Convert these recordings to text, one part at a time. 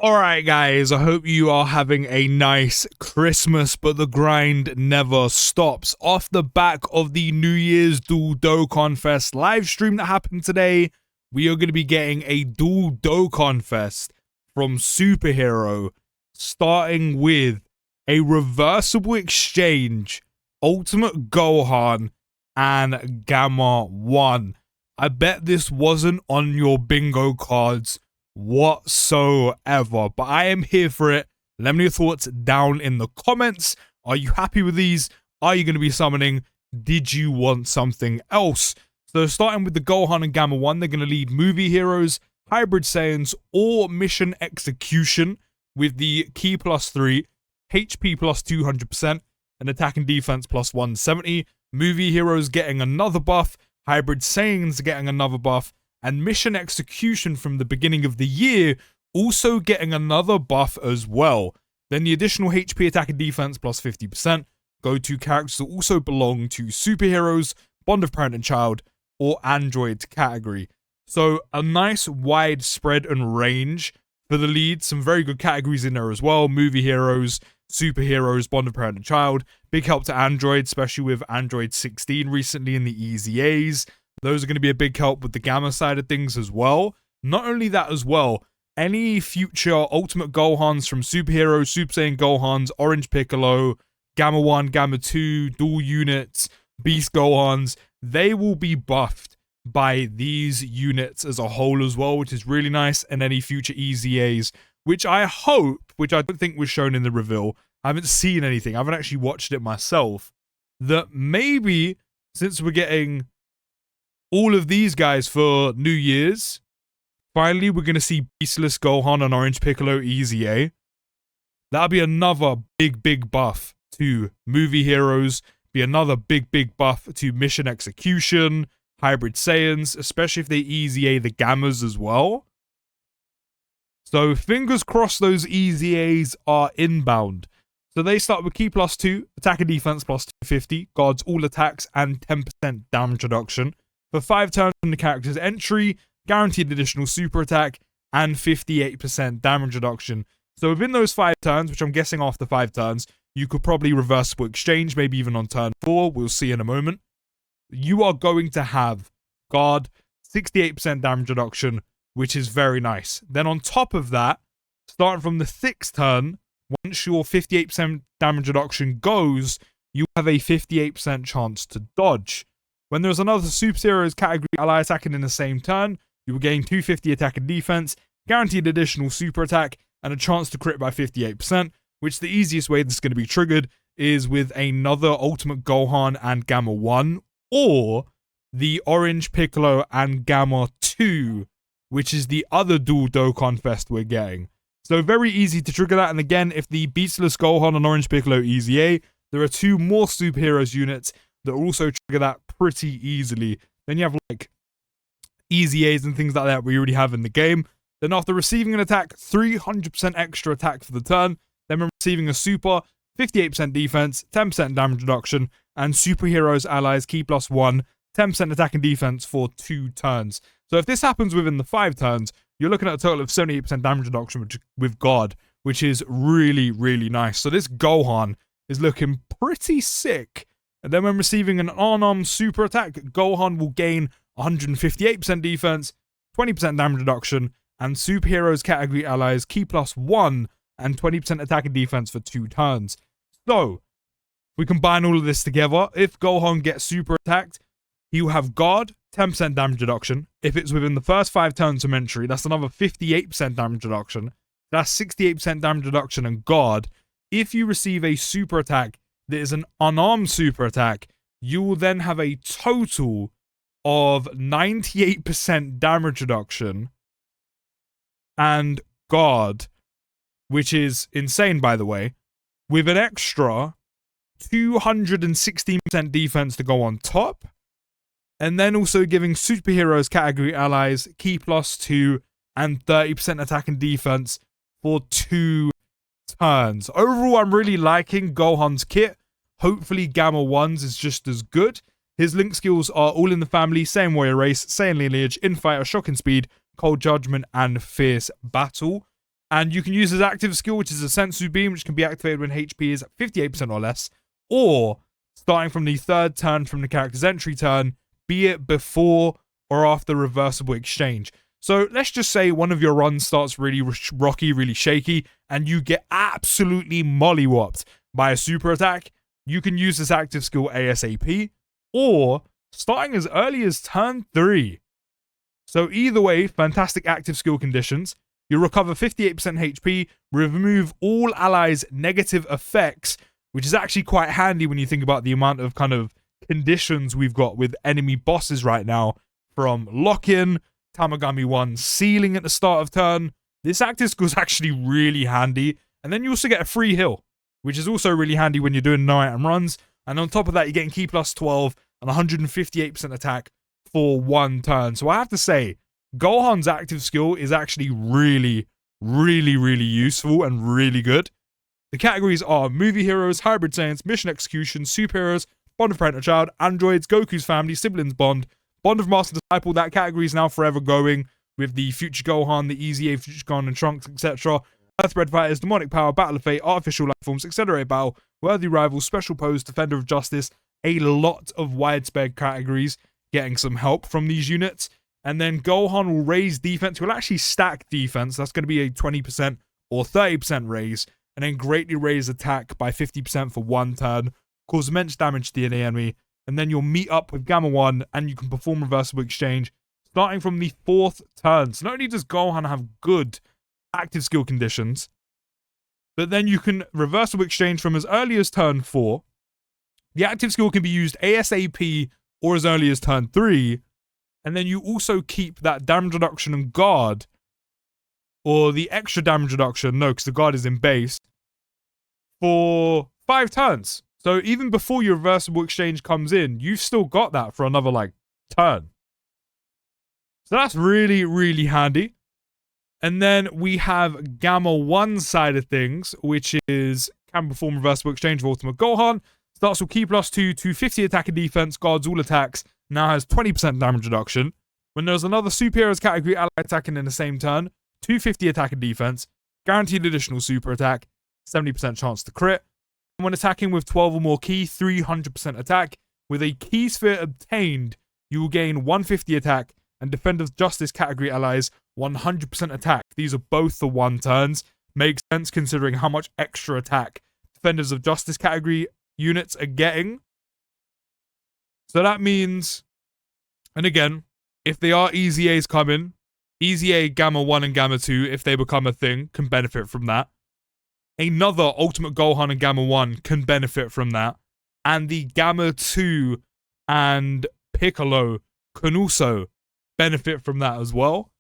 Alright guys, I hope you are having a nice Christmas, but the grind never stops. Off the back of the New Year's Dual Dokkanfest live stream that happened today, we are going to be getting a Dual Dokkanfest from Superhero, starting with a reversible exchange, Ultimate Gohan, and Gamma 1. I bet this wasn't on your bingo cards whatsoever, but I am here for it. Let me know your thoughts down in the comments. Are you happy with these? Are you going to be summoning? Did you want something else? So starting with the Gohan and Gamma 1, they're going to lead movie heroes, hybrid Saiyans, or mission execution with the key +3, HP +200%, and attack and defense +170. Movie heroes getting another buff, hybrid Saiyans getting another buff, and mission execution from the beginning of the year also getting another buff as well. Then the additional HP attack and defense +50%. Go-to characters also belong to superheroes, bond of parent and child, or android category. So a nice wide spread and range for the leads. Some very good categories in there as well. Movie heroes, superheroes, bond of parent and child. Big help to android, especially with Android 16 recently in the Easy A's. Those are going to be a big help with the Gamma side of things as well. Not only that as well, any future Ultimate Gohans from Superhero, Super Saiyan Gohans, Orange Piccolo, Gamma 1, Gamma 2, Dual Units, Beast Gohans, they will be buffed by these units as a whole as well, which is really nice. And any future Easy A's, which I hope, which I don't think was shown in the reveal, I haven't seen anything, I haven't actually watched it myself, that maybe since we're getting all of these guys for New Year's, finally we're going to see Beastless Gohan and Orange Piccolo Easy A. That'll be another big buff to movie heroes, be another big buff to mission execution, hybrid Saiyans, especially if they Easy A the Gammas as well. So fingers crossed those Easy A's are inbound. So they start with key +2, attack and defense +250, guards all attacks and 10% damage reduction. For 5 turns from the character's entry, guaranteed additional super attack, and 58% damage reduction. So within those 5 turns, which I'm guessing after 5 turns, you could probably reversible exchange, maybe even on turn 4, we'll see in a moment. You are going to have guard, 68% damage reduction, which is very nice. Then on top of that, starting from the 6th turn, once your 58% damage reduction goes, you have a 58% chance to dodge. When there's another Super Heroes category ally attacking in the same turn, you will gain 250 attack and defense, guaranteed additional super attack, and a chance to crit by 58%, which the easiest way this is going to be triggered is with another Ultimate Gohan and Gamma 1, or the Orange Piccolo and Gamma 2, which is the other Dual Dokkanfest we're getting. So very easy to trigger that, and again, if the Beastless Gohan and Orange Piccolo Easy A, there are 2 more Superheroes units that also trigger that pretty easily. Then you have like Easy A's and things like that we already have in the game. Then after receiving an attack, 300% extra attack for the turn. Then when receiving a super, 58% defense, 10% damage reduction, and Superheroes allies key +1, 10% attack and defense for 2 turns. So if this happens within the 5 turns, you're looking at a total of 78% damage reduction with guard, which is really nice. So this Gohan is looking pretty sick. And then when receiving an unarmed super attack, Gohan will gain 158% defense, 20% damage reduction, and Superheroes category allies key +1 and 20% attack and defense for 2 turns. So, we combine all of this together. If Gohan gets super attacked, he will have guard, 10% damage reduction. If it's within the first 5 turns of entry, that's another 58% damage reduction. That's 68% damage reduction and guard. If you receive a super attack that is an unarmed super attack, you will then have a total of 98% damage reduction and guard, which is insane by the way, with an extra 216% defense to go on top, and then also giving Superheroes category allies key +2 and 30% attack and defense for 2 turns. Overall, I'm really liking Gohan's kit. Hopefully Gamma 1's is just as good. His link skills are all in the family, same warrior race, same lineage, infighter, shocking speed, cold judgment, and fierce battle. And you can use his active skill, which is a Sensu Beam, which can be activated when HP is at 58% or less, or starting from the third turn from the character's entry turn, be it before or after reversible exchange. So let's just say one of your runs starts really rocky, really shaky, and you get absolutely mollywopped by a super attack. You can use this active skill ASAP, or starting as early as turn 3. So either way, fantastic active skill conditions. You recover 58% HP, remove all allies' negative effects, which is actually quite handy when you think about the amount of kind of conditions we've got with enemy bosses right now, from lock-in, Tamagami 1 sealing at the start of turn. This active skill is actually really handy. And then you also get a free heal, which is also really handy when you're doing no-item runs. And on top of that, you're getting key plus 12 and 158% attack for 1 turn. So I have to say, Gohan's active skill is actually really, really, really useful and really good. The categories are Movie Heroes, Hybrid Saiyans, Mission Execution, Superheroes, Bond of Parent and Child, Androids, Goku's Family, Siblings Bond, Bond of Master Disciple. That category is now forever going with the Future Gohan, the Easy A, Future Gohan and Trunks, etc. Earthbred Fighters, Demonic Power, Battle of Fate, Artificial Life Forms, Accelerate Battle, Worthy Rivals, Special Pose, Defender of Justice. A lot of widespread categories getting some help from these units. And then Gohan will raise defense. He'll actually stack defense. That's going to be a 20% or 30% raise. And then greatly raise attack by 50% for 1 turn. Cause immense damage to the enemy. And then you'll meet up with Gamma 1 and you can perform reversible exchange starting from the 4th turn. So not only does Gohan have good active skill conditions, but then you can reversible exchange from as early as turn 4. The active skill can be used ASAP or as early as turn 3. And then you also keep that damage reduction and guard, or the extra damage reduction, no, because the guard is in base, for 5 turns. So even before your reversible exchange comes in, you've still got that for another, turn. So that's really, really handy. And then we have Gamma 1 side of things, which is can perform reversible exchange of Ultimate Gohan. Starts with key plus 2, 250 attack and defense, guards all attacks, now has 20% damage reduction. When there's another superheroes category ally attacking in the same turn, 250 attack and defense, guaranteed additional super attack, 70% chance to crit. And when attacking with 12 or more key, 300% attack. With a key sphere obtained, you will gain 150 attack, and Defender of Justice category allies 100% attack. These are both the 1 turns. Makes sense considering how much extra attack Defenders of Justice category units are getting. So that means, and again, if they are Easy A's coming, Easy A, Gamma 1 and Gamma 2, if they become a thing, can benefit from that. Another Ultimate Gohan and Gamma 1 can benefit from that. And the Gamma 2 and Piccolo can also benefit from that as well.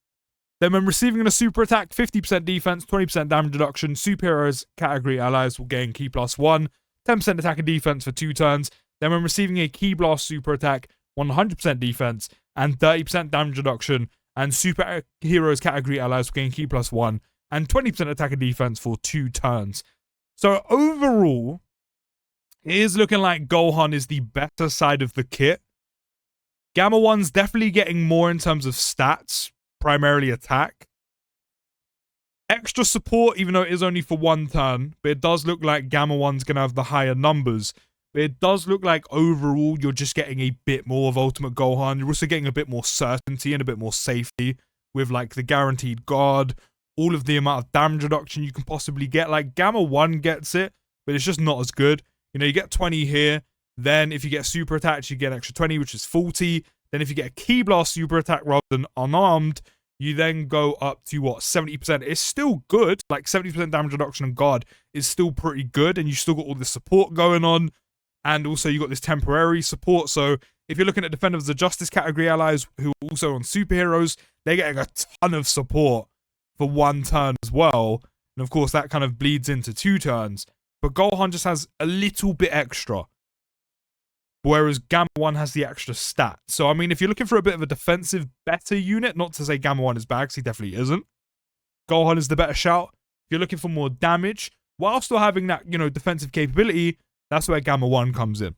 Then when receiving a super attack, 50% defense, 20% damage reduction, superheroes category allies will gain key plus 1, 10% attack and defense for 2 turns. Then when receiving a key blast super attack, 100% defense and 30% damage reduction, and superheroes category allies will gain key plus 1 and 20% attack and defense for 2 turns. So overall, it is looking like Gohan is the better side of the kit. Gamma 1's definitely getting more in terms of stats, primarily attack. Extra support, even though it is only for 1 turn, but it does look like Gamma 1's going to have the higher numbers. But it does look like overall you're just getting a bit more of Ultimate Gohan. You're also getting a bit more certainty and a bit more safety with the guaranteed guard, all of the amount of damage reduction you can possibly get. Gamma 1 gets it, but it's just not as good. You know, you get 20 here. Then if you get super attacks, you get an extra 20, which is 40. Then if you get a Key Blast super attack rather than unarmed, you then go up to, 70%. It's still good. 70% damage reduction and guard is still pretty good. And you still got all this support going on. And also you got this temporary support. So if you're looking at Defenders of the Justice category allies who are also on superheroes, they're getting a ton of support for 1 turn as well. And of course that kind of bleeds into 2 turns. But Gohan just has a little bit extra. Whereas Gamma 1 has the extra stat. So, I mean, if you're looking for a bit of a defensive, better unit, not to say Gamma 1 is bad, because he definitely isn't. Gohan is the better shout. If you're looking for more damage, while still having that, defensive capability, that's where Gamma 1 comes in.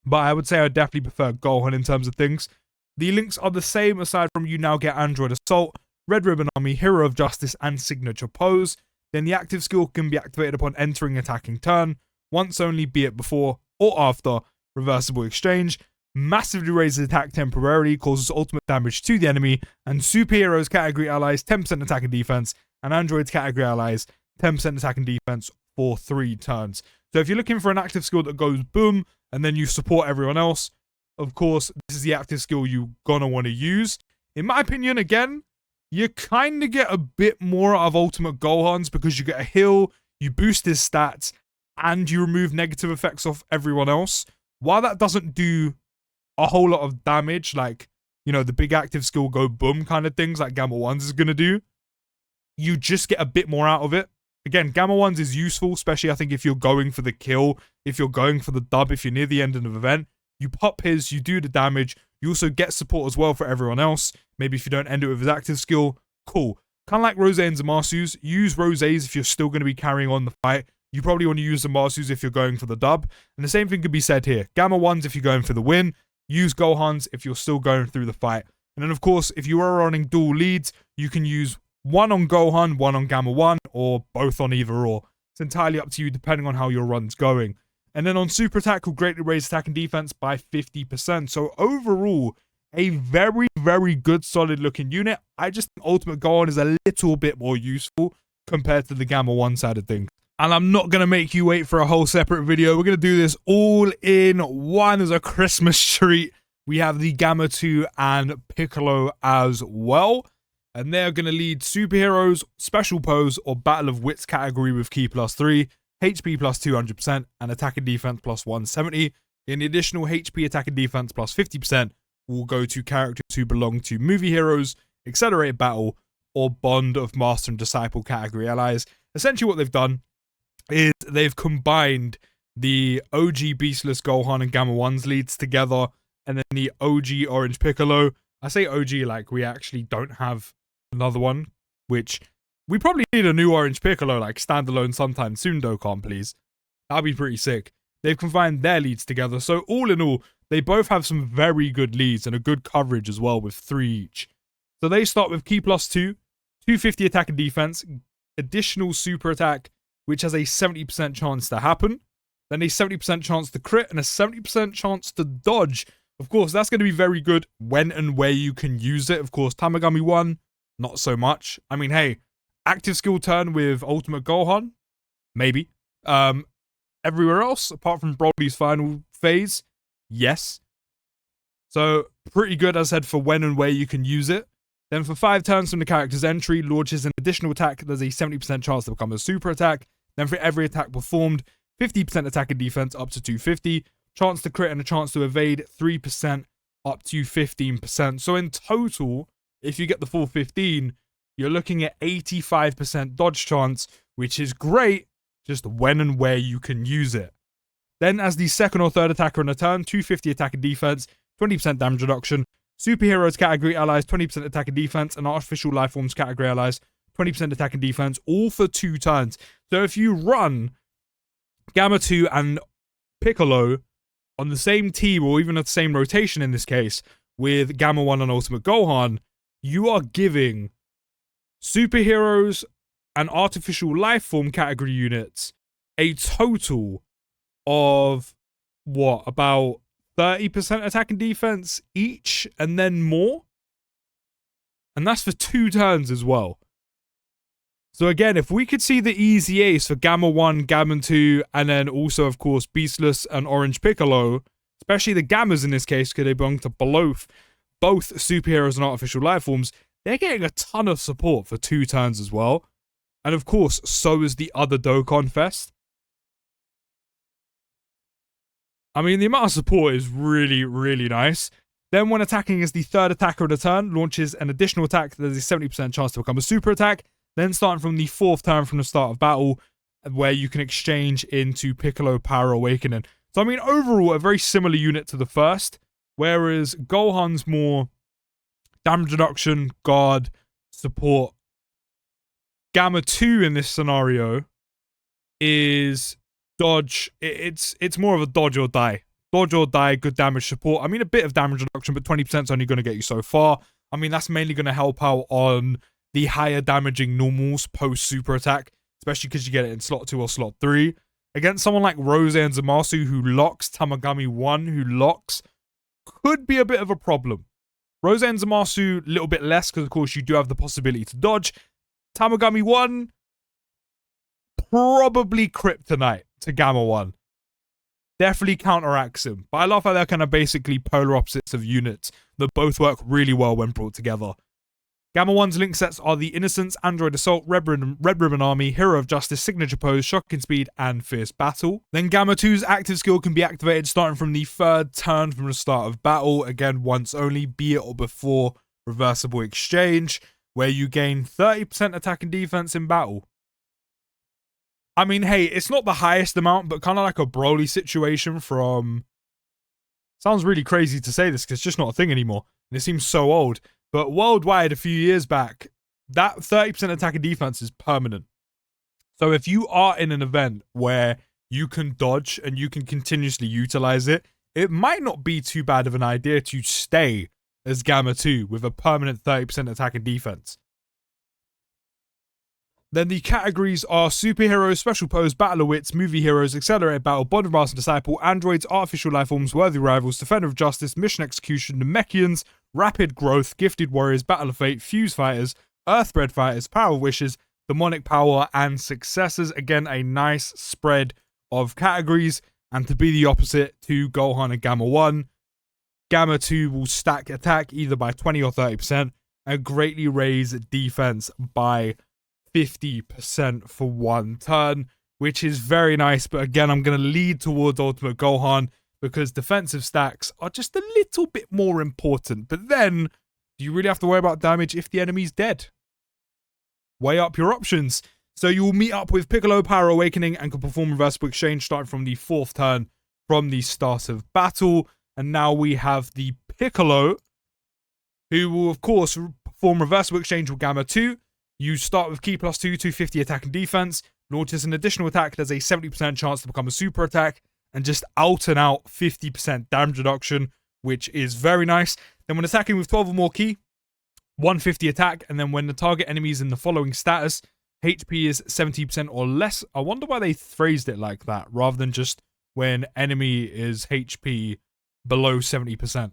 But I would say I definitely prefer Gohan in terms of things. The links are the same, aside from you now get Android Assault, Red Ribbon Army, Hero of Justice, and Signature Pose. Then the active skill can be activated upon entering attacking turn, once only, be it before or after reversible exchange. Massively raises attack temporarily, causes ultimate damage to the enemy, and superheroes category allies 10% attack and defense, and androids category allies 10% attack and defense for 3 turns. So if you're looking for an active skill that goes boom, and then you support everyone else, of course, this is the active skill you're gonna want to use. In my opinion, again, you kind of get a bit more out of Ultimate Gohan's because you get a heal, you boost his stats, and you remove negative effects off everyone else. While that doesn't do a whole lot of damage, like, you know, the big active skill go boom kind of things like Gamma 1's is going to do, you just get a bit more out of it. Again, Gamma 1's is useful, especially I think if you're going for the kill, if you're going for the dub, if you're near the end of the event, you pop his, you do the damage, you also get support as well for everyone else. Maybe if you don't end it with his active skill, cool. Kind of like Rose and Zamasu's, use Rose's if you're still going to be carrying on the fight. You probably want to use Zamasu's if you're going for the dub. And the same thing could be said here. Gamma 1's if you're going for the win. Use Gohan's if you're still going through the fight. And then, of course, if you are running dual leads, you can use one on Gohan, one on Gamma 1, or both on either or. It's entirely up to you depending on how your run's going. And then on Super Attack, will greatly raise attack and defense by 50%. So overall, a very, very good, solid looking unit. I just think Ultimate Gohan is a little bit more useful compared to the Gamma 1 side of things. And I'm not going to make you wait for a whole separate video. We're going to do this all in one as a Christmas treat. We have the Gamma 2 and Piccolo as well. And they're going to lead Superheroes, Special Pose, or Battle of Wits category with Ki +3, HP +200%, and Attack and Defense +170. In the additional HP, Attack and Defense +50% will go to characters who belong to Movie Heroes, Accelerated Battle, or Bond of Master and Disciple category allies. Essentially what they've done is they've combined the OG Beastless Gohan and Gamma 1's leads together, and then the OG Orange Piccolo. I say OG like we actually don't have another one, which we probably need a new Orange Piccolo like standalone sometime soon, Dokkan, please. That'd be pretty sick. They've combined their leads together, so all in all, they both have some very good leads and a good coverage as well with 3 each. So they start with Ki +2, 250 attack and defense, additional super attack, which has a 70% chance to happen, then a 70% chance to crit, and a 70% chance to dodge. Of course, that's going to be very good when and where you can use it. Of course, Tamagami 1, not so much. I mean, hey, active skill turn with Ultimate Gohan, maybe. Everywhere else, apart from Broly's final phase, yes. So, pretty good, as I said, for when and where you can use it. Then for 5 turns from the character's entry, launches an additional attack. There's a 70% chance to become a super attack. Then for every attack performed, 50% attack and defense up to 250. Chance to crit and a chance to evade, 3% up to 15%. So in total, if you get the full 15, you're looking at 85% dodge chance, which is great, just when and where you can use it. Then as the second or third attacker on a turn, 250 attack and defense, 20% damage reduction. Superheroes category allies, 20% attack and defense, and artificial life forms category allies, 20% attack and defense, all for 2 turns. So if you run Gamma 2 and Piccolo on the same team, or even at the same rotation in this case, with Gamma 1 and Ultimate Gohan, you are giving superheroes and artificial life form category units a total of, what, about 30% attack and defense each, and then more? And that's for 2 turns as well. So again, if we could see the easy ace for Gamma 1, Gamma 2, and then also, of course, Beastless and Orange Piccolo, especially the Gammas in this case, because they belong to both superheroes and artificial life forms, they're getting a ton of support for 2 turns as well. And of course, so is the other Dokkanfest. I mean, the amount of support is really, really nice. Then when attacking as the third attacker of the turn, launches an additional attack. There's a 70% chance to become a super attack. Then starting from the 4th turn from the start of battle, where you can exchange into Piccolo Power Awakening. So I mean, overall, a very similar unit to the first. Whereas Gohan's more damage reduction, guard, support. Gamma 2 in this scenario is dodge. It's more of a dodge or die. Dodge or die, good damage support. I mean, a bit of damage reduction, but 20% is only going to get you so far. I mean, that's mainly going to help out on the higher damaging normals post super attack, especially because you get it in slot 2 or slot 3. Against someone like Rose and Zamasu who locks, Tamagami 1 who locks, could be a bit of a problem. Rose and Zamasu, a little bit less, because of course you do have the possibility to dodge. Tamagami 1, probably kryptonite to Gamma 1. Definitely counteracts him. But I love how they're kind of basically polar opposites of units that both work really well when brought together. Gamma 1's link sets are the Innocence, Android Assault, Red Ribbon Army, Hero of Justice, Signature Pose, Shocking Speed, and Fierce Battle. Then Gamma 2's active skill can be activated starting from the 3rd turn from the start of battle, again once only, be it or before Reversible Exchange, where you gain 30% attack and defense in battle. I mean, hey, it's not the highest amount, but kind of like a Broly situation from... Sounds really crazy to say this because it's just not a thing anymore, and it seems so old. But worldwide, a few years back, that 30% attack and defense is permanent. So if you are in an event where you can dodge and you can continuously utilize it, it might not be too bad of an idea to stay as Gamma 2 with a permanent 30% attack and defense. Then the categories are Superheroes, Special Pose, Battle of Wits, Movie Heroes, Accelerated Battle, Bond of Master Disciple, Androids, Artificial Lifeforms, Worthy Rivals, Defender of Justice, Mission Execution, Namekians, Rapid Growth, Gifted Warriors, Battle of Fate, Fuse Fighters, Earthbred Fighters, Power of Wishes, Demonic Power, and Successors. Again, a nice spread of categories. And to be the opposite to Gohan and Gamma 1, Gamma 2 will stack attack either by 20 or 30% and greatly raise defense by 50% for 1 turn, which is very nice. But again, I'm going to lead towards Ultimate Gohan because defensive stacks are just a little bit more important. But then, do you really have to worry about damage if the enemy's dead? Weigh up your options. So you will meet up with Piccolo, Power Awakening, and can perform Reversible Exchange starting from the 4th turn from the start of battle. And now we have the Piccolo, who will, of course, perform Reversible Exchange with Gamma 2. You start with Key +2, 250 attack and defense. Launches an additional attack that has a 70% chance to become a super attack. And just out and out 50% damage reduction, which is very nice. Then when attacking with 12 or more Ki, 150 attack. And then when the target enemy is in the following status, HP is 70% or less. I wonder why they phrased it like that, rather than just when enemy is HP below 70%.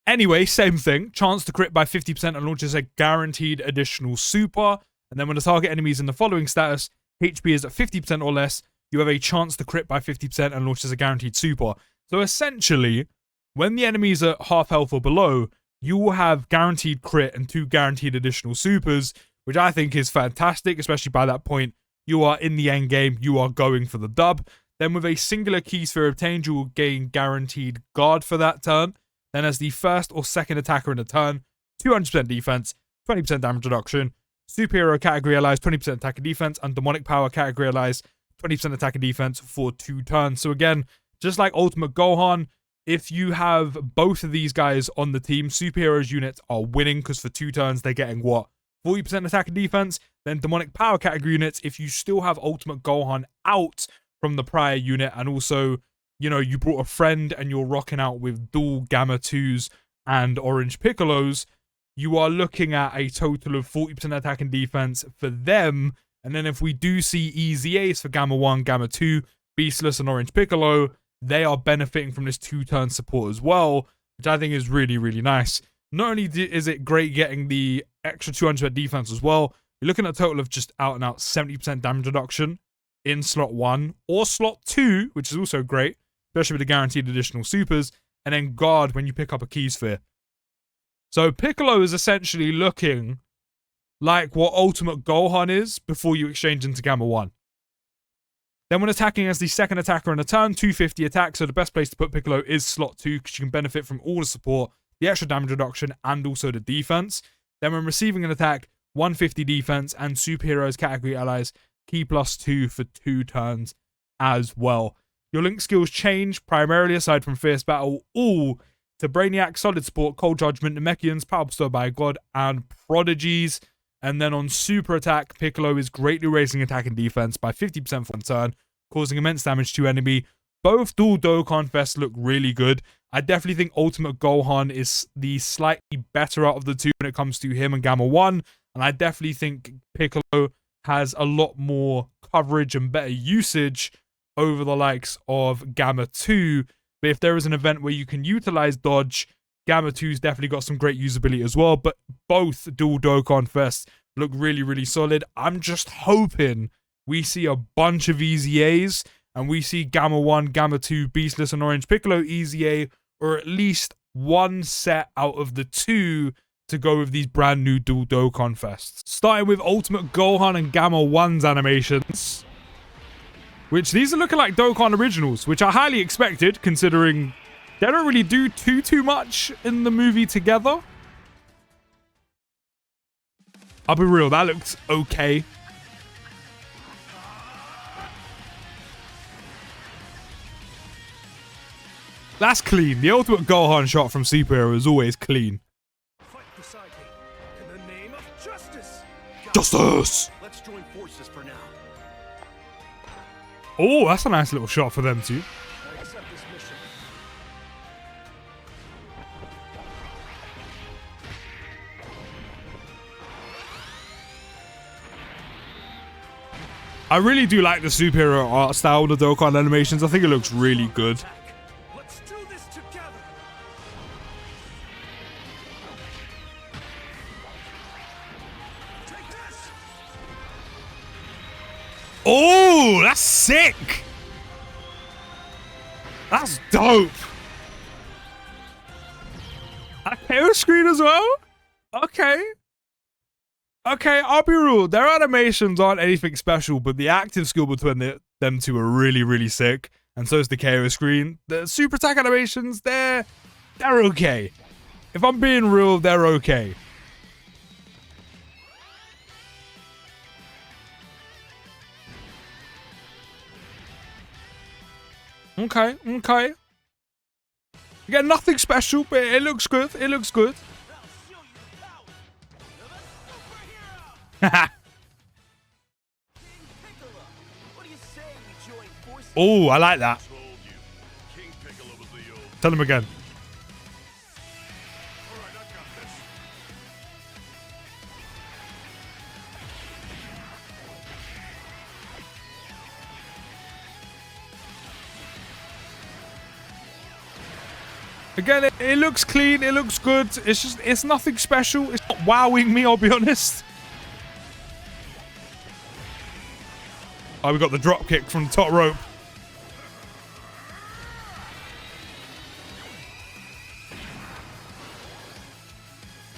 Anyway, same thing. Chance to crit by 50% and launches a guaranteed additional super. And then when the target enemy is in the following status, HP is at 50% or less, you have a chance to crit by 50% and launches a guaranteed super. So essentially, when the enemy is at half health or below, you will have guaranteed crit and 2 guaranteed additional supers, which I think is fantastic, especially by that point. You are in the end game, you are going for the dub. Then with a singular key sphere obtained, you will gain guaranteed guard for that turn. Then as the 1st or 2nd attacker in a turn, 200% defense, 20% damage reduction, Superhero category allies 20% attack and defense, and Demonic Power category allies 20% attack and defense for 2 turns. So again, just like Ultimate Gohan, if you have both of these guys on the team, Superheroes units are winning because for 2 turns they're getting what? 40% attack and defense. Then Demonic Power category units, if you still have Ultimate Gohan out from the prior unit, and also, you know, you brought a friend and you're rocking out with dual Gamma 2s and Orange Piccolos, you are looking at a total of 40% attack and defense for them. And then if we do see Easy Ace for Gamma 1, Gamma 2, Beastless, and Orange Piccolo, they are benefiting from this 2-turn support as well, which I think is really, really nice. Not only is it great getting the extra 200% defense as well, you're looking at a total of just out and out 70% damage reduction in slot 1 or slot 2, which is also great, especially with the guaranteed additional supers, and then guard when you pick up a key sphere. So Piccolo is essentially looking like what Ultimate Gohan is before you exchange into Gamma 1. Then when attacking as the 2nd attacker in a turn, 250 attack, so the best place to put Piccolo is slot 2 because you can benefit from all the support, the extra damage reduction, and also the defense. Then when receiving an attack, 150 defense, and Superheroes category allies, Ki +2 for 2 turns as well. Your link skills change, primarily aside from Fierce Battle, all to Brainiac, Solid Support, Cold Judgment, Namekians, Power Bestowed by God, and Prodigies. And then on Super Attack, Piccolo is greatly raising attack and defense by 50% for 1 turn, causing immense damage to enemy. Both dual Dokkanfest look really good. I definitely think Ultimate Gohan is the slightly better out of the two when it comes to him and Gamma 1. And I definitely think Piccolo has a lot more coverage and better usage over the likes of Gamma 2. But if there is an event where you can utilize dodge, Gamma 2's definitely got some great usability as well. But both dual Dokkanfest look really, really solid. I'm just hoping we see a bunch of Easy A's and we see Gamma 1, Gamma 2, Beastless, and Orange Piccolo Easy A, or at least one set out of the two to go with these brand new dual Dokkanfests. Starting with Ultimate Gohan and Gamma 1's animations, which these are looking like Dokkan originals, which I highly expected considering they don't really do too much in the movie together. I'll be real, that looks okay. That's clean. The Ultimate Gohan shot from Superhero is always clean. Fight beside me in the name of justice. Justice! Let's join forces for now. Oh, that's a nice little shot for them too. I accept this mission. I really do like the superhero art style, the Dokkan animations. I think it looks really good. Let's do this together. Take this. Oh, that's sick. That's dope. A KO screen as well? Okay. Okay, I'll be real. Their animations aren't anything special, but the active skill between them two are really, really sick. And so is the KO screen. The super attack animations, they're okay. If I'm being real, they're okay. Okay. Again, nothing special, but it looks good. It looks good. Oh, I like that. Tell him again. Again, it looks clean. It looks good. It's nothing special. It's not wowing me, I'll be honest. Oh, we got the drop kick from the top rope.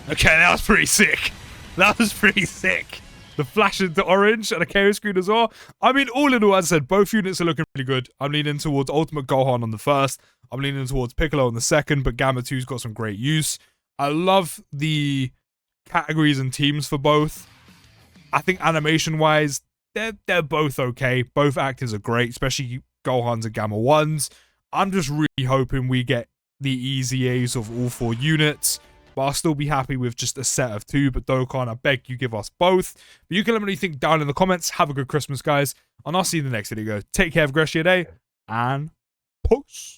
Okay, that was pretty sick. That was pretty sick. The flash into orange and a KO screen as well. I mean, all in all, as I said, both units are looking really good. I'm leaning towards Ultimate Gohan on the first. I'm leaning towards Piccolo on the second, but Gamma 2's got some great use. I love the categories and teams for both. I think animation-wise, they're both okay. Both actors are great, especially Gohan's and Gamma 1's. I'm just really hoping we get the easy A's of all four units. But I'll still be happy with just a set of two. But Dokkan, I beg you give us both. But you can let me know what you think down in the comments. Have a good Christmas, guys. And I'll see you in the next video. Take care, have a great day. And peace.